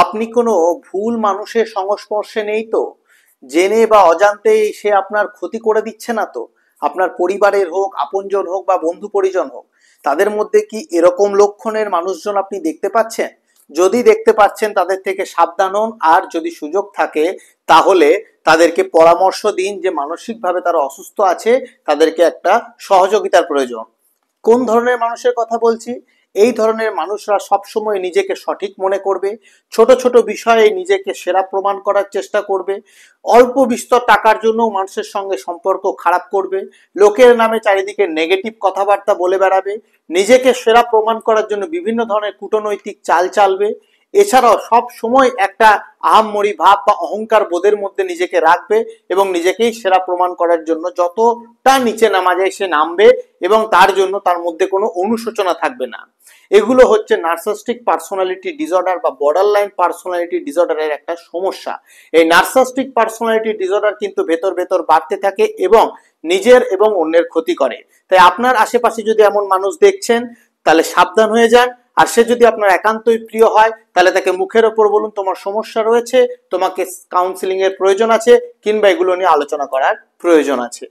আপনি কোনো ভুল মানুষের সংস্পর্শে নেই তো? জেনে বা অজান্তেই সে আপনার ক্ষতি করে দিচ্ছে না তো? আপনার পরিবারের হোক, আপনজন হোক বা বন্ধু পরিজন হোক, তাদের মধ্যে কি এরকম লক্ষণের মানুষজন আপনি দেখতে পাচ্ছেন? যদি দেখতে পাচ্ছেন তাদের থেকে সাবধান হন, আর যদি সুযোগ থাকে তাহলে তাদেরকে পরামর্শ দিন যে মানসিকভাবে তারা অসুস্থ আছে, তাদেরকে একটা সহযোগিতার প্রয়োজন। কোন ধরনের মানুষের কথা বলছি? এই ধরনের মানুষরা সবসময় নিজেকে সঠিক মনে করবে, ছোট ছোট বিষয়ে নিজেকে সেরা প্রমাণ করার চেষ্টা করবে, অল্প বিস্তর টাকার জন্য মানুষের সঙ্গে সম্পর্ক খারাপ করবে, লোকের নামে চারিদিকে নেগেটিভ কথাবার্তা বলে বেড়াবে, নিজেকে সেরা প্রমাণ করার জন্য বিভিন্ন ধরনের কূটনৈতিক চাল চালবে। এছাড়াও সব সময় একটা আহাম্মরি ভাব বা অহংকার বোধের মধ্যে নিজেকে রাখবে এবং নিজেকেই সেরা প্রমাণ করার জন্য যতটা নিচে নামা যায় সে নামবে, এবং তার জন্য তার মধ্যে কোনো অনুশোচনা থাকবে না। এগুলো হচ্ছে নার্সিসিস্টিক পার্সোনালিটি ডিসঅর্ডার বা বর্ডার লাইন পার্সোনালিটি ডিসঅর্ডারের একটা সমস্যা। এই নার্সিসিস্টিক পার্সোনালিটি ডিসঅর্ডার কিন্তু ভেতর ভেতর বাড়তে থাকে এবং নিজের এবং অন্যের ক্ষতি করে। তাই আপনার আশেপাশে যদি এমন মানুষ দেখছেন তাহলে সাবধান হয়ে যান। আর সে যদি আপনার একান্তই প্রিয় হয় তাহলে তাকে মুখের ওপর বলুন তোমার সমস্যা রয়েছে, তোমাকে কাউন্সিলিং এর প্রয়োজন আছে, কিংবা এগুলো নিয়ে আলোচনা করার প্রয়োজন আছে।